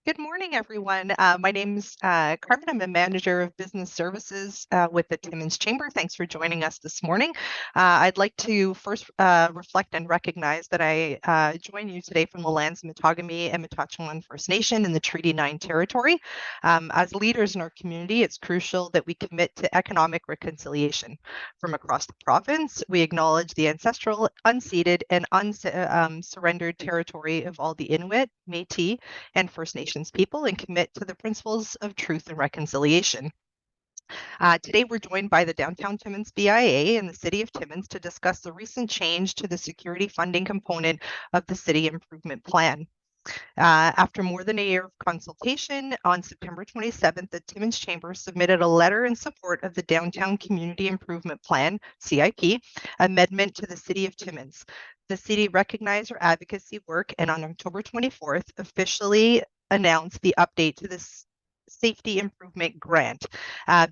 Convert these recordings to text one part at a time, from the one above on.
Good morning, everyone. My name's Carmen. I'm a manager of business services with the Timmins Chamber. Thanks for joining us this morning. I'd like to first reflect and recognize that I join you today from the lands of Matagami and Matachewan First Nation in the Treaty 9 territory. As leaders in our community, it's crucial that we commit to economic reconciliation. From across the province, we acknowledge the ancestral, unceded, and unsurrendered territory of all the Inuit, Métis, and First Nations people and commit to the principles of truth and reconciliation. Today, we're joined by the Downtown Timmins BIA and the City of Timmins to discuss the recent change to the security funding component of the City Improvement Plan. After more than a year of consultation, on September 27th, the Timmins Chamber submitted a letter in support of the Downtown Community Improvement Plan, CIP, amendment to the City of Timmins. The city recognized our advocacy work and on October 24th officially announced the update to this safety improvement grant.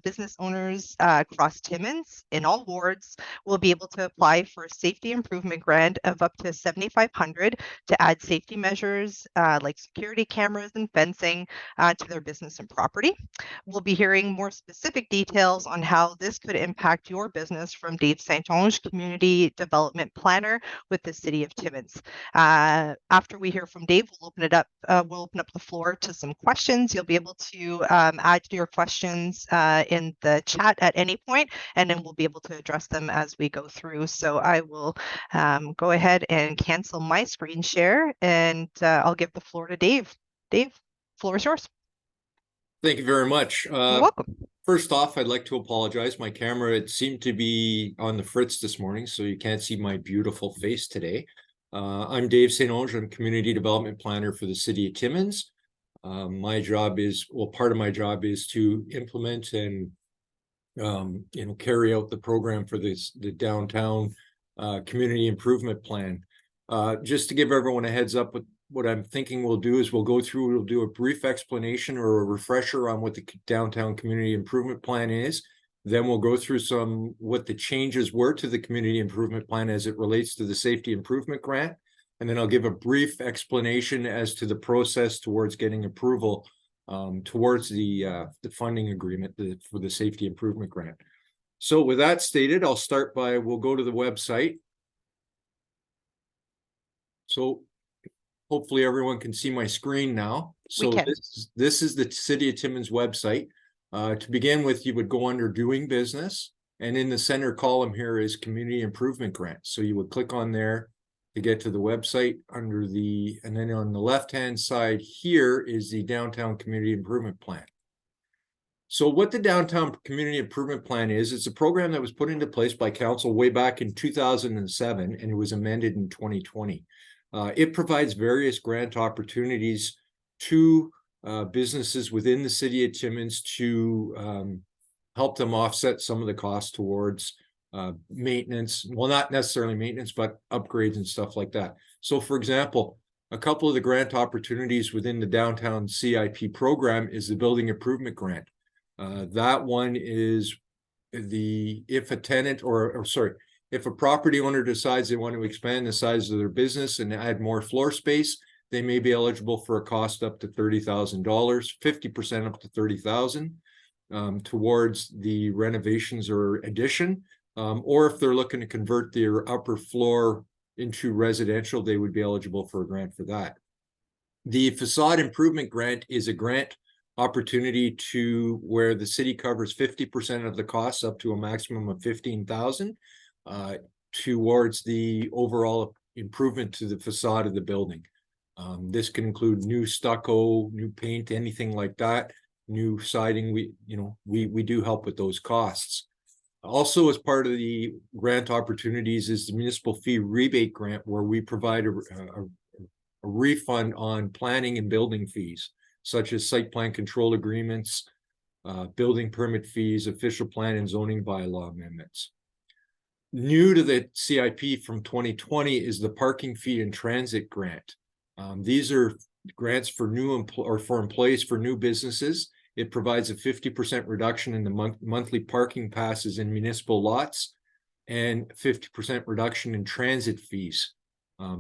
Business owners across Timmins in all wards will be able to apply for a safety improvement grant of up to $7,500 to add safety measures like security cameras and fencing to their business and property. We'll be hearing more specific details on how this could impact your business from Dave St. Onge, Community Development Planner with the City of Timmins. After we hear from Dave, we'll open up the floor to some questions. You'll be able to add your questions in the chat at any point, and then we'll be able to address them as we go through. So I will go ahead and cancel my screen share, and I'll give the floor to Dave. Dave, floor is yours. Thank you very much. You're welcome. First off, I'd like to apologize. My camera, it seemed to be on the fritz this morning, so you can't see my beautiful face today. I'm Dave St. Onge. I'm Community Development Planner for the City of Timmins. My job is, part of my job is to implement and carry out the program for the Downtown Community Improvement Plan. Just to give everyone a heads up, what I'm thinking we'll do is we'll do a brief explanation or a refresher on what the Downtown Community Improvement Plan is. Then we'll go through what the changes were to the Community Improvement Plan as it relates to the Safety Improvement Grant. And then I'll give a brief explanation as to the process towards getting approval towards the funding agreement for the Safety Improvement Grant. So with that stated, we'll go to the website. So hopefully everyone can see my screen now. So this is the City of Timmins website. To begin with, you would go under Doing Business, and in the center column here is Community Improvement Grant. So you would click on there to get to the website and then on the left-hand side here is the Downtown Community Improvement Plan. So what the Downtown Community Improvement Plan is, it's a program that was put into place by council way back in 2007, and it was amended in 2020. It provides various grant opportunities to businesses within the City of Timmins to help them offset some of the costs towards maintenance. Well, not necessarily maintenance, but upgrades and stuff like that. So, for example, a couple of the grant opportunities within the Downtown CIP program is the Building Improvement Grant. That one is if a property owner decides they want to expand the size of their business and add more floor space, they may be eligible for a cost up to $30,000, 50% up to $30,000 towards the renovations or addition. Or if they're looking to convert their upper floor into residential, they would be eligible for a grant for that. The Facade Improvement Grant is a grant opportunity where the city covers 50% of the costs up to a maximum of $15,000 towards the overall improvement to the facade of the building. This can include new stucco, new paint, anything like that, new siding. We do help with those costs. Also, as part of the grant opportunities is the Municipal Fee Rebate Grant, where we provide a refund on planning and building fees, such as site plan control agreements, building permit fees, official plan and zoning bylaw amendments. New to the CIP from 2020 is the Parking Fee and Transit Grant. These are grants for for employees for new businesses. It provides a 50% reduction in the monthly parking passes in municipal lots and 50% reduction in transit fees.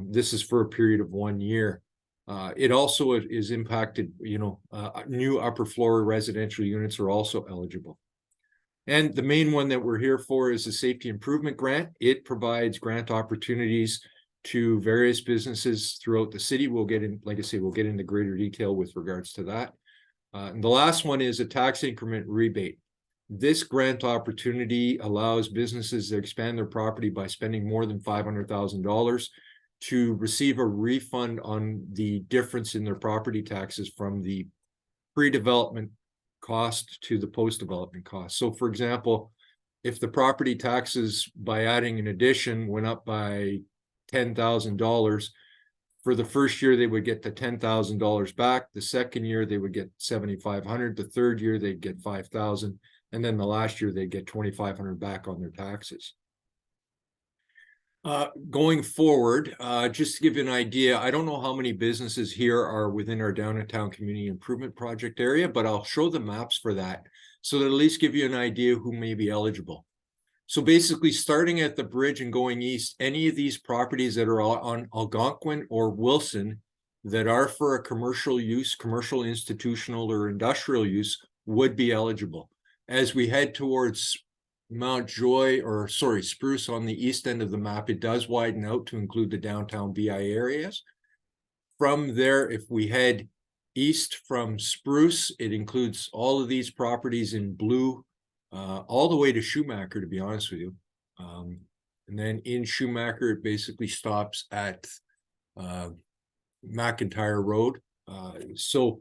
This is for a period of 1 year. It also is impacted, new upper floor residential units are also eligible. And the main one that we're here for is the Safety Improvement Grant. It provides grant opportunities to various businesses throughout the city. We'll get in, like I say, we'll get into greater detail with regards to that. And the last one is a tax increment rebate. This grant opportunity allows businesses to expand their property by spending more than $500,000 to receive a refund on the difference in their property taxes from the pre-development cost to the post-development cost. So for example, if the property taxes by adding an addition went up by $10,000, for the first year they would get the $10,000 back. The second year they would get $7,500. The third year they'd get $5,000, and then the last year they'd get $2,500 back on their taxes. Going forward, just to give you an idea, I don't know how many businesses here are within our downtown community improvement project area, but I'll show the maps for that so that at least give you an idea who may be eligible. So basically, starting at the bridge and going east, any of these properties that are on Algonquin or Wilson that are for a commercial use, commercial, institutional, or industrial use would be eligible. As we head towards Spruce on the east end of the map, it does widen out to include the downtown BI areas. From there, if we head east from Spruce, it includes all of these properties in blue, all the way to Schumacher, to be honest with you. And then in Schumacher, it basically stops at McIntyre Road. So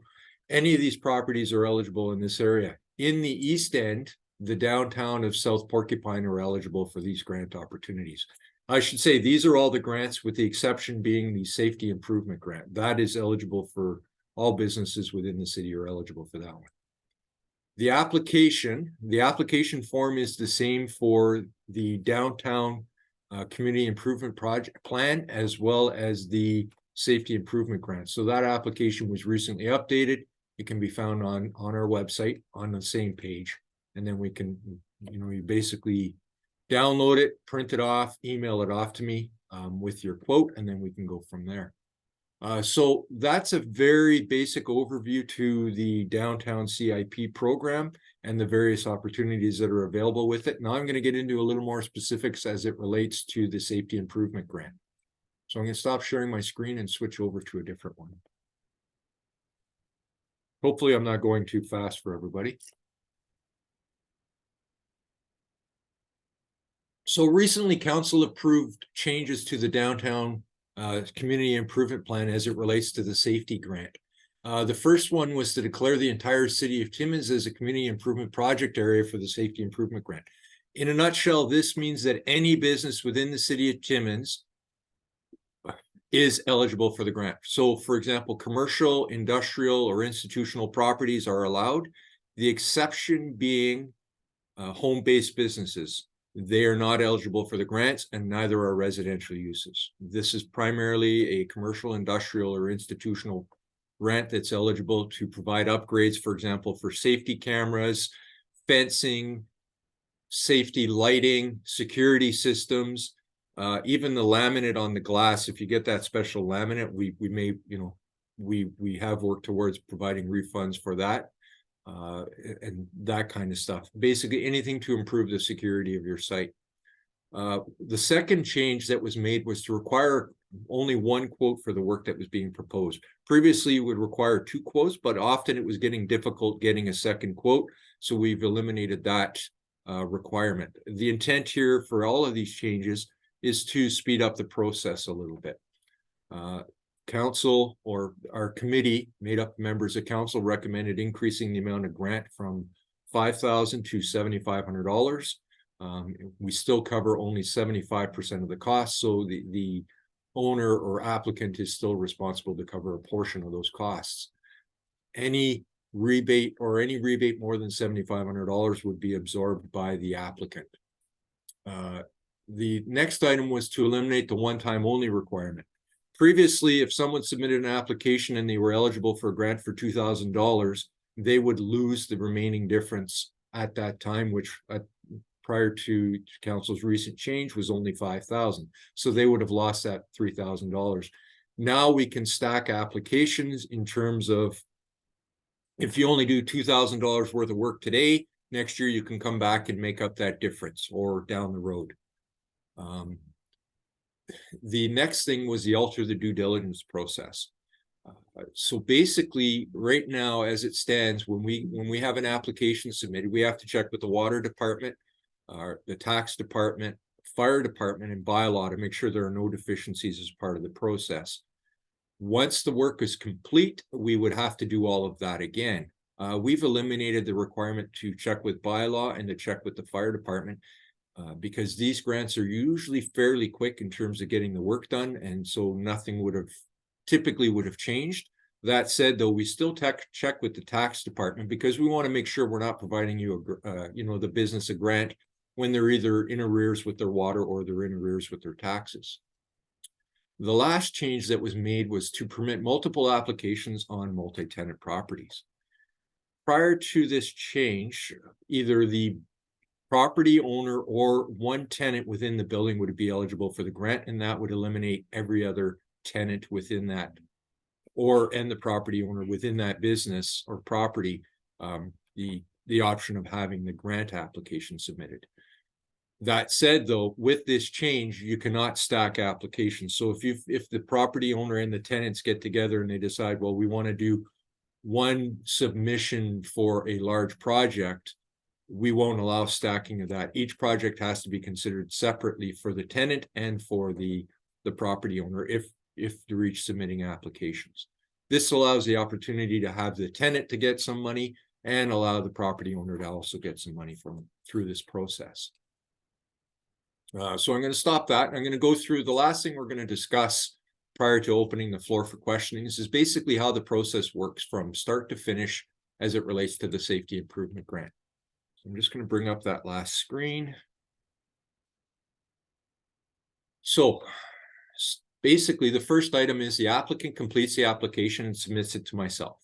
any of these properties are eligible in this area. In the east end, the downtown of South Porcupine are eligible for these grant opportunities. I should say these are all the grants, with the exception being the Safety Improvement Grant. That is eligible for all businesses within the city are eligible for that one. The application form is the same for the downtown community improvement project plan, as well as the Safety Improvement Grant. So that application was recently updated. It can be found on our website on the same page. And then we can, you basically download it, print it off, email it off to me with your quote, and then we can go from there. So that's a very basic overview to the downtown CIP program and the various opportunities that are available with it. Now I'm going to get into a little more specifics as it relates to the Safety Improvement Grant. So I'm going to stop sharing my screen and switch over to a different one. Hopefully I'm not going too fast for everybody. So recently, council approved changes to the downtown community improvement plan as it relates to the safety grant. The first one was to declare the entire city of Timmins as a community improvement project area for the safety improvement grant. In a nutshell, this means that any business within the city of Timmins is eligible for the grant. So for example, commercial, industrial, or institutional properties are allowed. The exception being home-based businesses. They are not eligible for the grants, and neither are residential uses. This is primarily a commercial, industrial, or institutional grant that's eligible to provide upgrades, for example, for safety cameras, fencing, safety lighting, security systems, even the laminate on the glass. If you get that special laminate, we may, we have worked towards providing refunds for that. And that kind of stuff. Basically anything to improve the security of your site. The second change that was made was to require only one quote for the work that was being proposed. Previously, you would require 2 quotes, but often it was getting difficult getting a second quote. So we've eliminated that requirement. The intent here for all of these changes is to speed up the process a little bit. Council, or our committee made up members of council, recommended increasing the amount of grant from $5,000 to $7,500. We still cover only 75% of the cost, so the owner or applicant is still responsible to cover a portion of those costs. Any rebate more than $7,500 would be absorbed by the applicant. The next item was to eliminate the one-time only requirement. Previously, if someone submitted an application and they were eligible for a grant for $2,000, they would lose the remaining difference at that time, which prior to council's recent change was only $5,000. So they would have lost that $3,000. Now we can stack applications in terms of, if you only do $2,000 worth of work today, next year you can come back and make up that difference, or down the road. The next thing was the alter the due diligence process. So basically, right now, as it stands, when we have an application submitted, we have to check with the water department, the tax department, fire department, and bylaw to make sure there are no deficiencies as part of the process. Once the work is complete, we would have to do all of that again. We've eliminated the requirement to check with bylaw and to check with the fire department, because these grants are usually fairly quick in terms of getting the work done, and so nothing typically would have changed. That said, though, we still check with the tax department, because we want to make sure we're not providing you the business a grant when they're either in arrears with their water or they're in arrears with their taxes. The last change that was made was to permit multiple applications on multi-tenant properties. Prior to this change, either the property owner or one tenant within the building would be eligible for the grant, and that would eliminate every other tenant within that, and the property owner within that business or property, the option of having the grant application submitted. That said, though, with this change, you cannot stack applications. So if the property owner and the tenants get together and they decide, well, we want to do one submission for a large project, we won't allow stacking of that. Each project has to be considered separately for the tenant and for the property owner if they're each submitting applications. This allows the opportunity to have the tenant to get some money and allow the property owner to also get some money through this process. So I'm going to stop that. I'm going to go through the last thing we're going to discuss prior to opening the floor for questioning. This is basically how the process works from start to finish as it relates to the safety improvement grant. So I'm just going to bring up that last screen. So basically, the first item is the applicant completes the application and submits it to myself.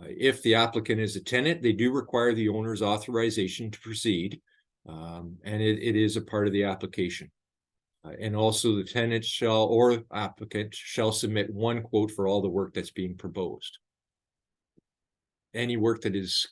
If the applicant is a tenant, they do require the owner's authorization to proceed. And it is a part of the application. And also the tenant or applicant shall submit one quote for all the work that's being proposed. Any work that is,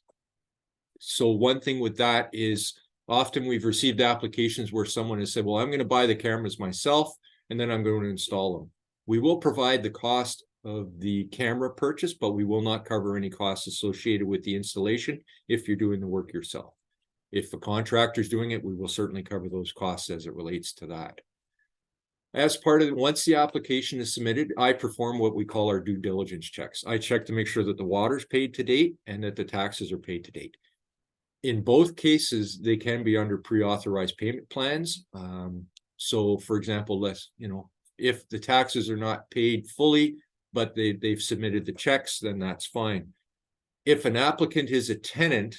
so one thing with that is often we've received applications where someone has said, well, I'm going to buy the cameras myself, and then I'm going to install them. We will provide the cost of the camera purchase, but we will not cover any costs associated with the installation if you're doing the work yourself. If the contractor is doing it, we will certainly cover those costs as it relates to that. As part of it, once the application is submitted, I perform what we call our due diligence checks. I check to make sure that the water's paid to date and that the taxes are paid to date. In both cases, they can be under pre-authorized payment plans. So, for example, if the taxes are not paid fully, but they've submitted the checks, then that's fine. If an applicant is a tenant,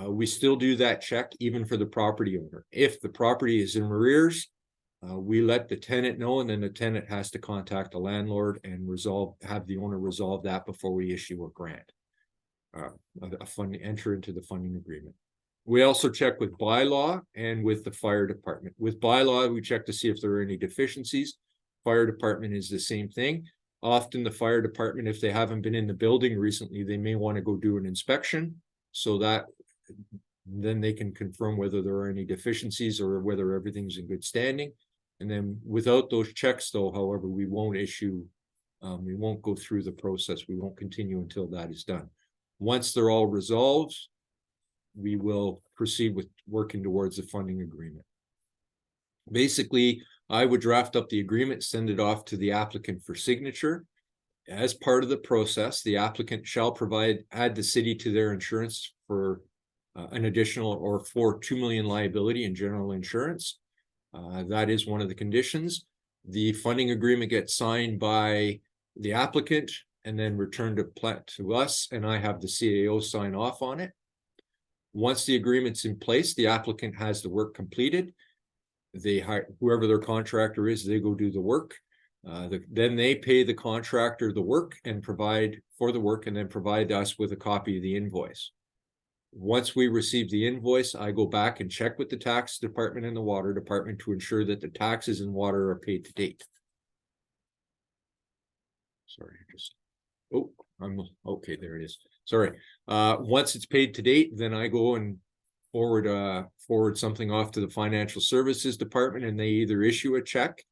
we still do that check even for the property owner. If the property is in arrears, we let the tenant know, and then the tenant has to contact the landlord and have the owner resolve that before we issue a grant, enter into the funding agreement. We also check with bylaw and with the fire department. With bylaw, we check to see if there are any deficiencies. Fire department is the same thing. Often the fire department, if they haven't been in the building recently, they may want to go do an inspection, so that then they can confirm whether there are any deficiencies or whether everything's in good standing. And then without those checks, though, however, we won't go through the process. We won't continue until that is done. Once they're all resolved, we will proceed with working towards the funding agreement. Basically, I would draft up the agreement, send it off to the applicant for signature. As part of the process, the applicant shall add the city to their insurance for an additional or for $2 million liability and general insurance. That is one of the conditions. The funding agreement gets signed by the applicant and then returned to us, and I have the CAO sign off on it. Once the agreement's in place, the applicant has the work completed. They hire whoever their contractor is, they go do the work. Then they pay the contractor the work and provide us with a copy of the invoice. Once we receive the invoice, I go back and check with the tax department and the water department to ensure that the taxes and water are paid to date. Sorry, oh, I'm okay, there it is. Sorry. Once it's paid to date, then I go and forward something off to the financial services department, and they either issue a check,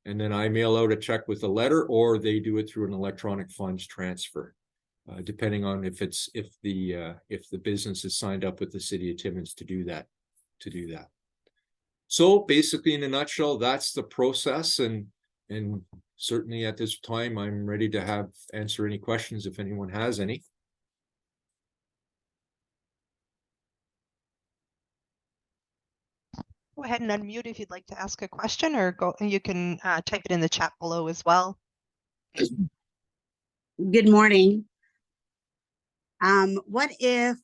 and then I mail out a check with a letter, or they do it through an electronic funds transfer, depending on if the business is signed up with the City of Timmins to do that. So basically, in a nutshell, that's the process, and certainly at this time, I'm ready to answer any questions if anyone has any. Go ahead and unmute if you'd like to ask a question, or you can type it in the chat below as well. Good morning. What if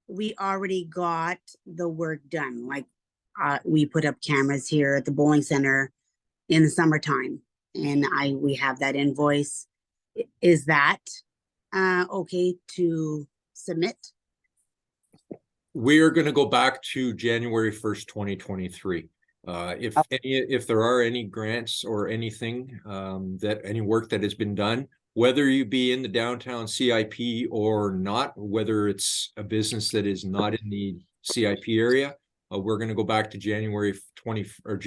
we already got the work done? Like we put up cameras here at the bowling center in the summertime, and we have that invoice. Is that okay to submit? We are going to go back to January 1st, 2023. If there are any grants or anything, any work that has been done, whether you be in the downtown CIP or not, whether it's a business that is not in the CIP area, we're going to go back to January 1st,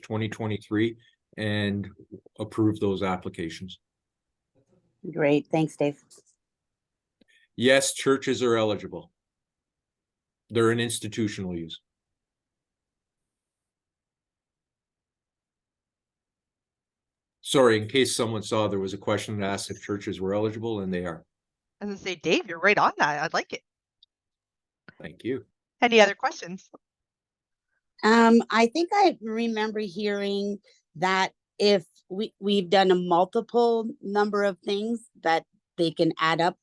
2023 and approve those applications. Great. Thanks, Dave. Yes, churches are eligible. They're in institutional use. Sorry, in case someone saw, there was a question that asked if churches were eligible, and they are. I was gonna say, Dave, you're right on that. I like it. Thank you. Any other questions? I think I remember hearing that if we've done a multiple number of things, that they can add up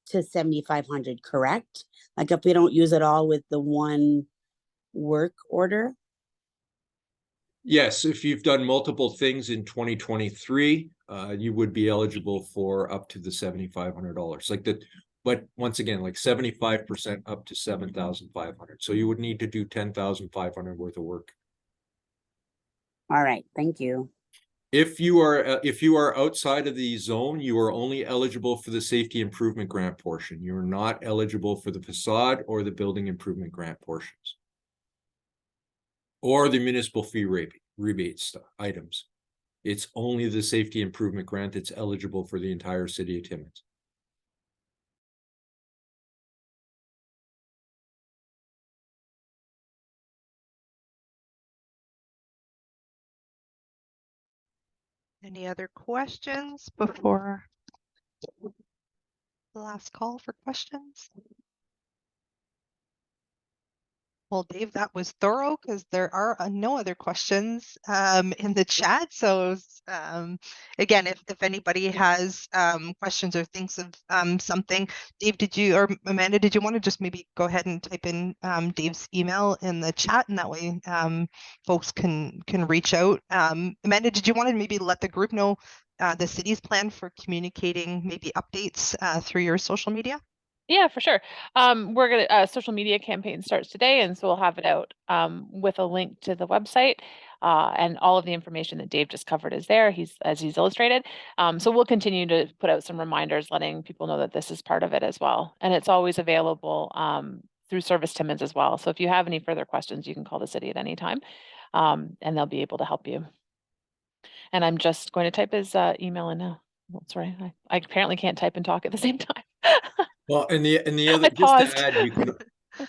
to 7,500, correct? Like if we don't use it all with the one work order? Yes, if you've done multiple things in 2023, you would be eligible for up to the $7,500. Like that, but once again, like 75% up to 7,500. So you would need to do 10,500 worth of work. All right, thank you. If you are outside of the zone, you are only eligible for the safety improvement grant portion. You're not eligible for the facade or the building improvement grant portions, or the municipal fee rebate items. It's only the safety improvement grant that's eligible for the entire City of Timmins. Any other questions before the last call for questions? Well, Dave, that was thorough because there are no other questions in the chat. So again, if anybody has questions or thinks of something, Dave, or Amanda, did you want to just maybe go ahead and type in Dave's email in the chat, and that way folks can reach out. Amanda, did you want to maybe let the group know the city's plan for communicating maybe updates through your social media? Yeah, for sure. We're gonna social media campaign starts today, and so we'll have it out with a link to the website, and all of the information that Dave just covered is there. As he's illustrated. So we'll continue to put out some reminders, letting people know that this is part of it as well, and it's always available through Service Timmins as well. So if you have any further questions, you can call the city at any time, and they'll be able to help you. And I'm just going to type his email in now. Oh, sorry, I apparently can't type and talk at the same time. Well, and the other, just to add,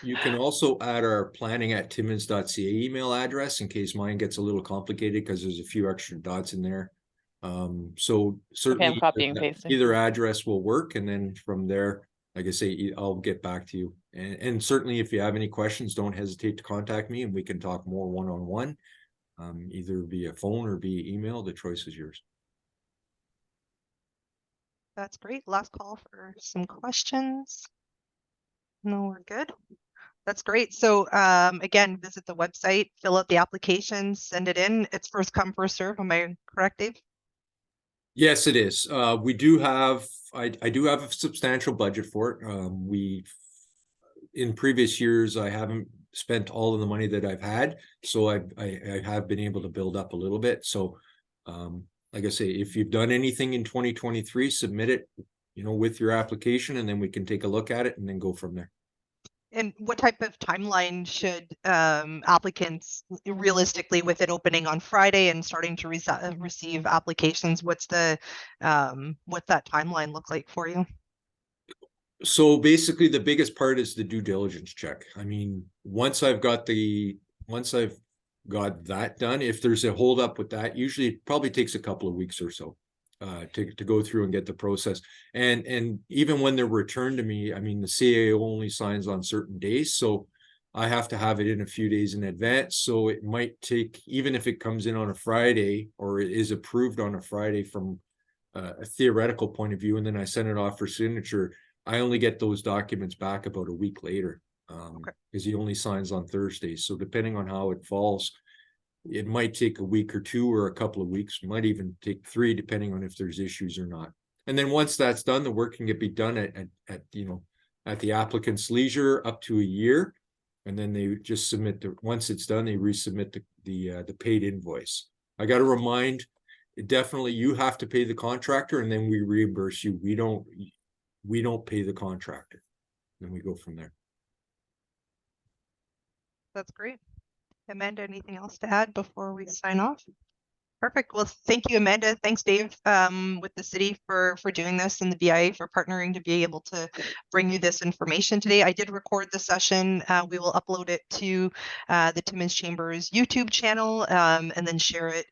you can also add our planning@timmins.ca email address in case mine gets a little complicated because there's a few extra dots in there. So certainly Okay, I'm copying and pasting. Either address will work, and then from there, like I say, I'll get back to you. And certainly, if you have any questions, don't hesitate to contact me, and we can talk more one-on-one, either via phone or via email. The choice is yours. That's great. Last call for some questions. No, we're good. That's great. So again, visit the website, fill out the application, send it in. It's first come, first serve. Am I correct, Dave? Yes, it is. We do have, I do have a substantial budget for it. In previous years, I haven't spent all of the money that I've had, so I have been able to build up a little bit. So like I say, if you've done anything in 2023, submit it, with your application, and then we can take a look at it and then go from there. And what type of timeline should applicants realistically, with it opening on Friday and starting to receive applications, what's the what's that timeline look like for you? So basically the biggest part is the due diligence check. I mean, once I've got that done, if there's a holdup with that, usually it probably takes a couple of weeks or so to go through and get the process. And even when they're returned to me, I mean, the CAO only signs on certain days, so I have to have it in a few days in advance. So it might take, even if it comes in on a Friday or it is approved on a Friday from a theoretical point of view, and then I send it off for signature, I only get those documents back about a week later, because he only signs on Thursdays. So depending on how it falls, it might take a week or two or a couple of weeks, might even take 3, depending on if there's issues or not. And then once that's done, the work can be done at the applicant's leisure up to a year. And then they just submit once it's done, they resubmit the paid invoice. I got to remind, definitely you have to pay the contractor, and then we reimburse you. We don't pay the contractor. Then we go from there. That's great. Amanda, anything else to add before we sign off? Perfect. Well, thank you, Amanda. Thanks, Dave, with the city for doing this, and the BIA for partnering to be able to bring you this information today. I did record the session. We will upload it to the Timmins Chamber's YouTube channel, and then share it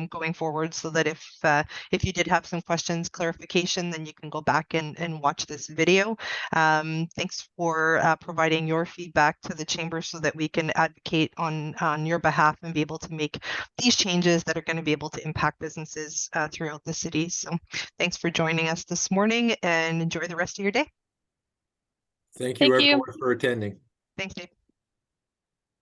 going forward, so that if you did have some questions, clarification, then you can go back and watch this video. Thanks for providing your feedback to the chamber so that we can advocate on your behalf and be able to make these changes that are going to be able to impact businesses throughout the city. So thanks for joining us this morning, and enjoy the rest of your day. Thank you, everyone, for attending. Thanks, Dave.